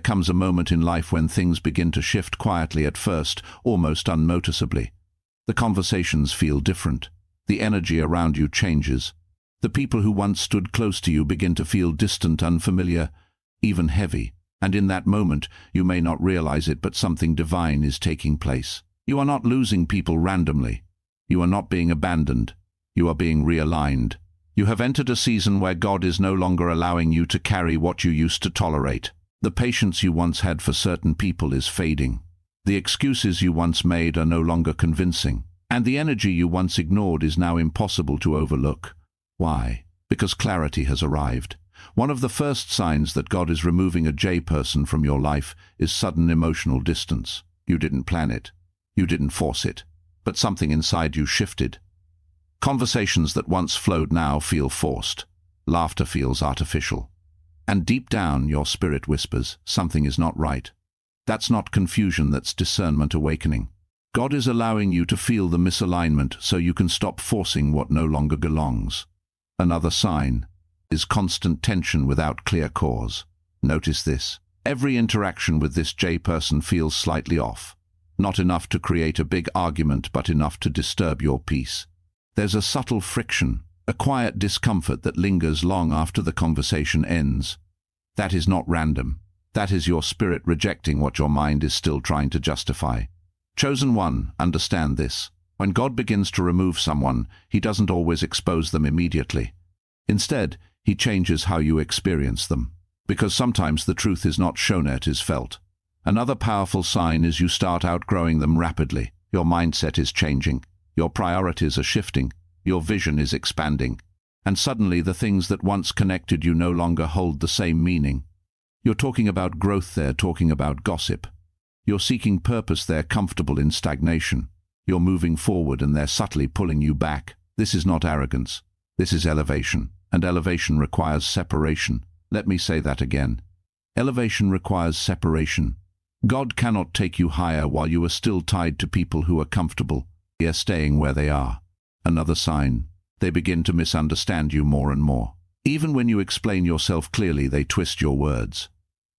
There comes a moment in life when things begin to shift quietly at first, almost unnoticeably. The conversations feel different. The energy around you changes. The people who once stood close to you begin to feel distant, unfamiliar, even heavy. And in that moment, you may not realize it, but something divine is taking place. You are not losing people randomly. You are not being abandoned. You are being realigned. You have entered a season where God is no longer allowing you to carry what you used to tolerate. The patience you once had for certain people is fading. The excuses you once made are no longer convincing. And the energy you once ignored is now impossible to overlook. Why? Because clarity has arrived. One of the first signs that God is removing a J person from your life is sudden emotional distance. You didn't plan it. You didn't force it. But something inside you shifted. Conversations that once flowed now feel forced. Laughter feels artificial. And deep down, your spirit whispers, something is not right. That's not confusion, that's discernment awakening. God is allowing you to feel the misalignment so you can stop forcing what no longer belongs. Another sign is constant tension without clear cause. Notice this. Every interaction with this J person feels slightly off. Not enough to create a big argument, but enough to disturb your peace. There's a subtle friction, a quiet discomfort that lingers long after the conversation ends. That is not random. That is your spirit rejecting what your mind is still trying to justify. Chosen one, understand this. When God begins to remove someone, He doesn't always expose them immediately. Instead, He changes how you experience them. Because sometimes the truth is not shown, it is felt. Another powerful sign is you start outgrowing them rapidly. Your mindset is changing. Your priorities are shifting. Your vision is expanding. And suddenly the things that once connected you no longer hold the same meaning. You're talking about growth there, talking about gossip. You're seeking purpose there, comfortable in stagnation. You're moving forward and they're subtly pulling you back. This is not arrogance. This is elevation. And elevation requires separation. Let me say that again. Elevation requires separation. God cannot take you higher while you are still tied to people who are comfortable. They are staying where they are. Another sign. They begin to misunderstand you more and more. Even when you explain yourself clearly, they twist your words.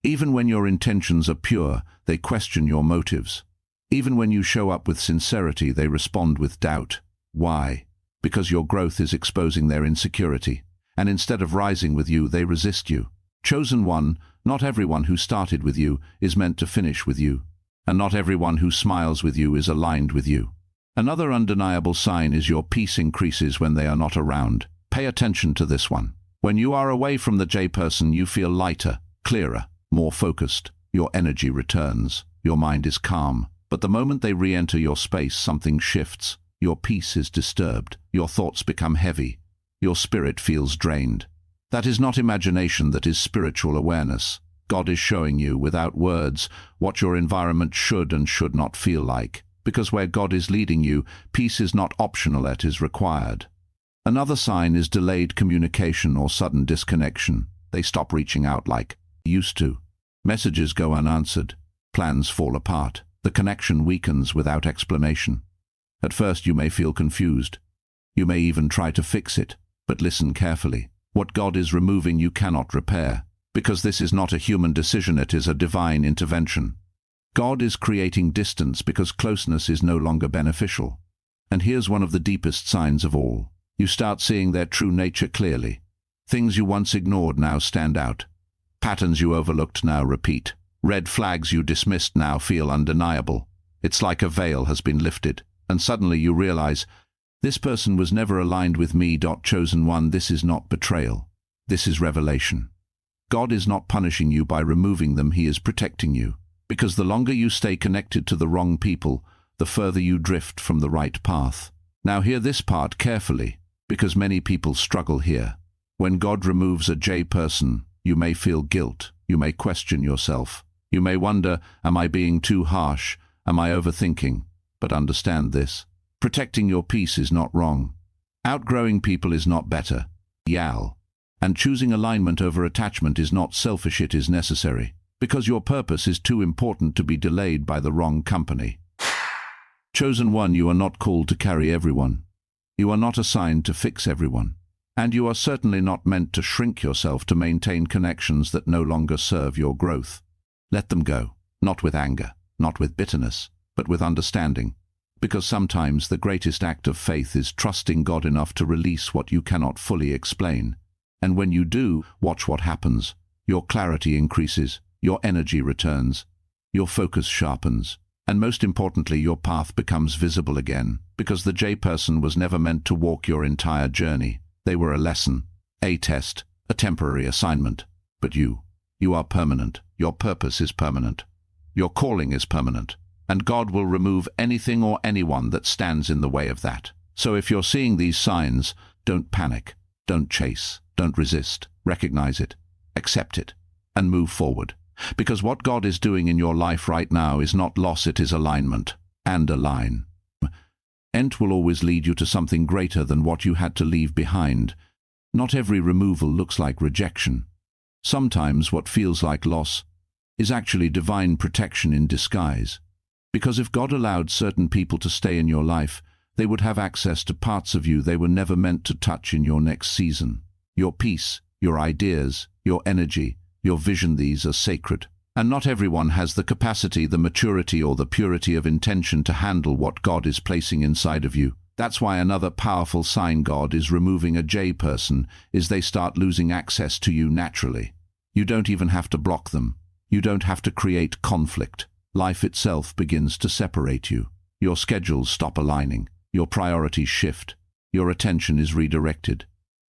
Even when your intentions are pure, they question your motives. Even when you show up with sincerity, they respond with doubt. Why? Because your growth is exposing their insecurity. And instead of rising with you, they resist you. Chosen one, not everyone who started with you is meant to finish with you. And not everyone who smiles with you is aligned with you. Another undeniable sign is your peace increases when they are not around. Pay attention to this one. When you are away from the J person, you feel lighter, clearer, more focused. Your energy returns. Your mind is calm. But the moment they re-enter your space, something shifts. Your peace is disturbed. Your thoughts become heavy. Your spirit feels drained. That is not imagination, that is spiritual awareness. God is showing you, without words, what your environment should and should not feel like. Because where God is leading you, peace is not optional, it is required. Another sign is delayed communication or sudden disconnection. They stop reaching out like they used to. Messages go unanswered. Plans fall apart. The connection weakens without explanation. At first you may feel confused. You may even try to fix it. But listen carefully. What God is removing you cannot repair. Because this is not a human decision, it is a divine intervention. God is creating distance because closeness is no longer beneficial. And here's one of the deepest signs of all. You start seeing their true nature clearly. Things you once ignored now stand out. Patterns you overlooked now repeat. Red flags you dismissed now feel undeniable. It's like a veil has been lifted, and suddenly you realize, this person was never aligned with me. Chosen one, this is not betrayal. This is revelation. God is not punishing you by removing them, He is protecting you. Because the longer you stay connected to the wrong people, the further you drift from the right path. Now hear this part carefully, because many people struggle here. When God removes a J person, you may feel guilt. You may question yourself. You may wonder, am I being too harsh? Am I overthinking? But understand this. Protecting your peace is not wrong. Outgrowing people is not better. Yal. And choosing alignment over attachment is not selfish, it is necessary. Because your purpose is too important to be delayed by the wrong company. Chosen one, you are not called to carry everyone. You are not assigned to fix everyone. And you are certainly not meant to shrink yourself to maintain connections that no longer serve your growth. Let them go, not with anger, not with bitterness, but with understanding. Because sometimes the greatest act of faith is trusting God enough to release what you cannot fully explain. And when you do, watch what happens. Your clarity increases, your energy returns, your focus sharpens, and most importantly, your path becomes visible again, because the J person was never meant to walk your entire journey. They were a lesson, a test, a temporary assignment. But you are permanent. Your purpose is permanent. Your calling is permanent. And God will remove anything or anyone that stands in the way of that. So if you're seeing these signs, don't panic, don't chase, don't resist. Recognize it, accept it, and move forward. Because what God is doing in your life right now is not loss, it is alignment. And align. Ent will always lead you to something greater than what you had to leave behind. Not every removal looks like rejection. Sometimes what feels like loss is actually divine protection in disguise. Because if God allowed certain people to stay in your life, they would have access to parts of you they were never meant to touch in your next season. Your peace, your ideas, your energy, your vision, these are sacred. And not everyone has the capacity, the maturity, or the purity of intention to handle what God is placing inside of you. That's why another powerful sign God is removing a J person is they start losing access to you naturally. You don't even have to block them. You don't have to create conflict. Life itself begins to separate you. Your schedules stop aligning. Your priorities shift. Your attention is redirected.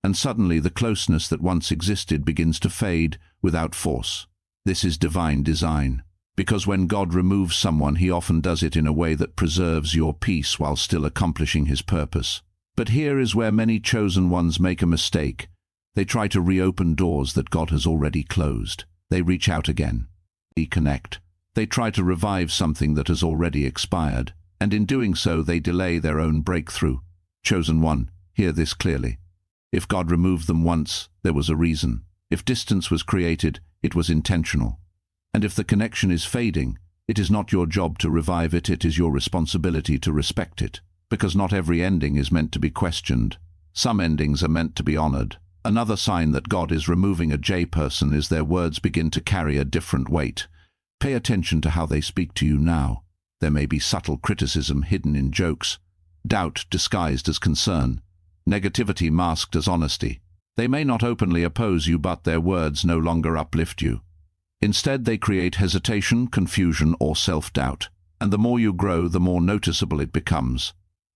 And suddenly the closeness that once existed begins to fade without force. This is divine design. Because when God removes someone, he often does it in a way that preserves your peace while still accomplishing his purpose. But here is where many chosen ones make a mistake. They try to reopen doors that God has already closed. They reach out again. Reconnect. They try to revive something that has already expired. And in doing so, they delay their own breakthrough. Chosen one, hear this clearly. If God removed them once, there was a reason. If distance was created, it was intentional. And if the connection is fading, it is not your job to revive it, it is your responsibility to respect it. Because not every ending is meant to be questioned. Some endings are meant to be honored. Another sign that God is removing a J person is their words begin to carry a different weight. Pay attention to how they speak to you now. There may be subtle criticism hidden in jokes, doubt disguised as concern, negativity masked as honesty. They may not openly oppose you, but their words no longer uplift you. Instead, they create hesitation, confusion, or self-doubt. And the more you grow, the more noticeable it becomes.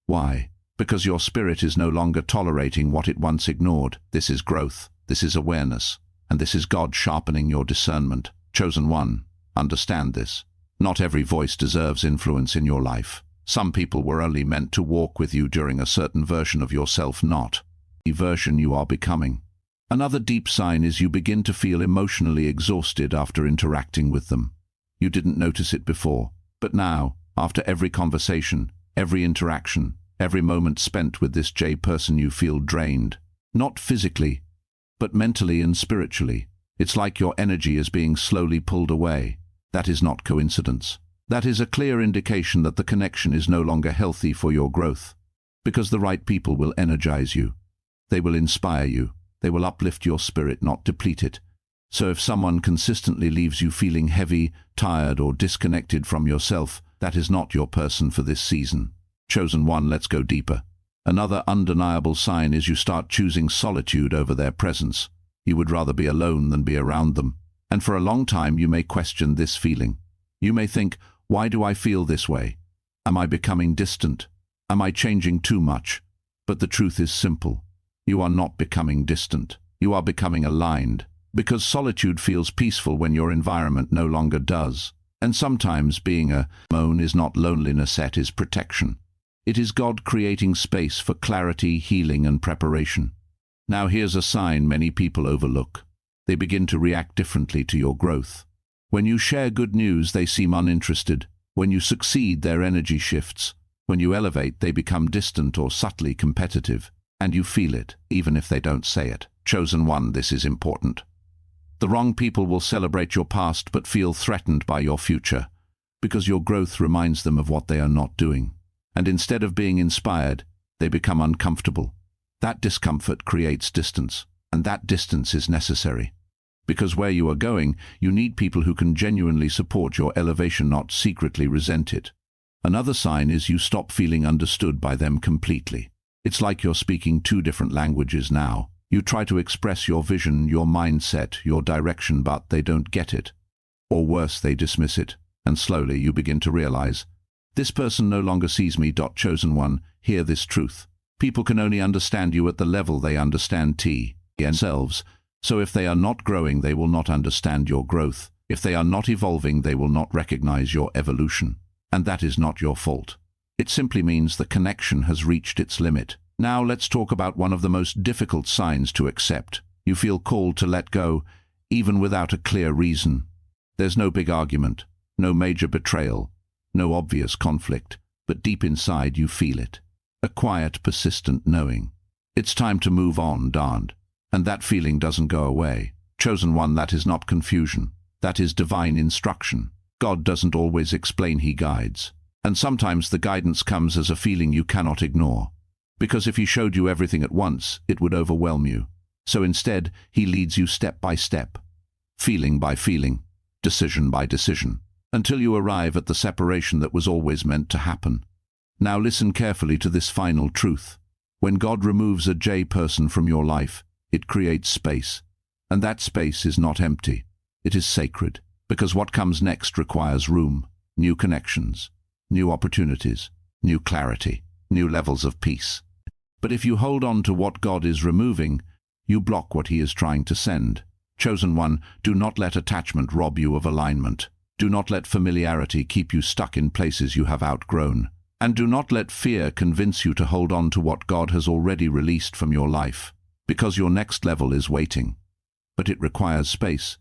Why? Because your spirit is no longer tolerating what it once ignored. This is growth, this is awareness, and this is God sharpening your discernment. Chosen one, understand this. Not every voice deserves influence in your life. Some people were only meant to walk with you during a certain version of yourself, not the version you are becoming. Another deep sign is you begin to feel emotionally exhausted after interacting with them. You didn't notice it before, but now, after every conversation, every interaction, every moment spent with this J person, you feel drained. Not physically, but mentally and spiritually. It's like your energy is being slowly pulled away. That is not coincidence. That is a clear indication that the connection is no longer healthy for your growth. Because the right people will energize you. They will inspire you. They will uplift your spirit, not deplete it. So if someone consistently leaves you feeling heavy, tired, or disconnected from yourself, that is not your person for this season. Chosen one, let's go deeper. Another undeniable sign is you start choosing solitude over their presence. You would rather be alone than be around them. And for a long time you may question this feeling. You may think, why do I feel this way? Am I becoming distant? Am I changing too much? But the truth is simple. You are not becoming distant. You are becoming aligned. Because solitude feels peaceful when your environment no longer does. And sometimes being alone is not loneliness, it is protection. It is God creating space for clarity, healing, and preparation. Now here's a sign many people overlook. They begin to react differently to your growth. When you share good news, they seem uninterested. When you succeed, their energy shifts. When you elevate, they become distant or subtly competitive. And you feel it, even if they don't say it. Chosen one, this is important. The wrong people will celebrate your past but feel threatened by your future, because your growth reminds them of what they are not doing. And instead of being inspired, they become uncomfortable. That discomfort creates distance, and that distance is necessary. Because where you are going, you need people who can genuinely support your elevation, not secretly resent it. Another sign is you stop feeling understood by them completely. It's like you're speaking two different languages now. You try to express your vision, your mindset, your direction, but they don't get it. Or worse, they dismiss it. And slowly you begin to realize, this person no longer sees me. Chosen one, hear this truth. People can only understand you at the level they understand themselves. So if they are not growing, they will not understand your growth. If they are not evolving, they will not recognize your evolution. And that is not your fault. It simply means the connection has reached its limit. Now let's talk about one of the most difficult signs to accept. You feel called to let go, even without a clear reason. There's no big argument, no major betrayal, no obvious conflict, but deep inside you feel it. A quiet, persistent knowing. It's time to move on, darned. And that feeling doesn't go away. Chosen one, that is not confusion. That is divine instruction. God doesn't always explain, he guides. And sometimes the guidance comes as a feeling you cannot ignore. Because if he showed you everything at once, it would overwhelm you. So instead, he leads you step by step, feeling by feeling, decision by decision, until you arrive at the separation that was always meant to happen. Now listen carefully to this final truth. When God removes a J person from your life, it creates space. And that space is not empty. It is sacred, because what comes next requires room, new connections, new opportunities, new clarity, new levels of peace. But if you hold on to what God is removing, you block what he is trying to send. Chosen one, do not let attachment rob you of alignment. Do not let familiarity keep you stuck in places you have outgrown. And do not let fear convince you to hold on to what God has already released from your life, because your next level is waiting. But it requires space.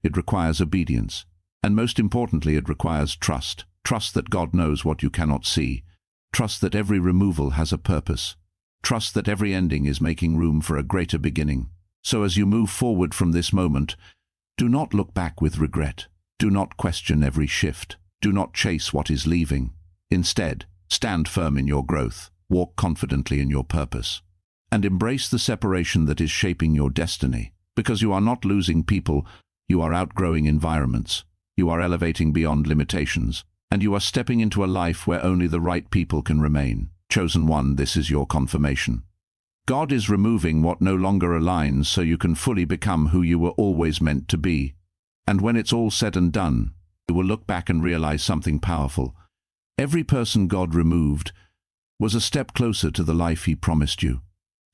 It requires obedience. And most importantly, it requires trust. Trust that God knows what you cannot see. Trust that every removal has a purpose. Trust that every ending is making room for a greater beginning. So as you move forward from this moment, do not look back with regret. Do not question every shift. Do not chase what is leaving. Instead, stand firm in your growth. Walk confidently in your purpose. And embrace the separation that is shaping your destiny. Because you are not losing people, you are outgrowing environments. You are elevating beyond limitations. And you are stepping into a life where only the right people can remain. Chosen one, this is your confirmation. God is removing what no longer aligns so you can fully become who you were always meant to be. And when it's all said and done, you will look back and realize something powerful. Every person God removed was a step closer to the life he promised you.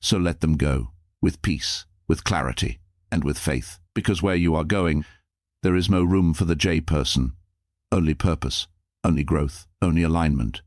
So let them go, with peace, with clarity, and with faith. Because where you are going, there is no room for the J person. Only purpose, only growth, only alignment.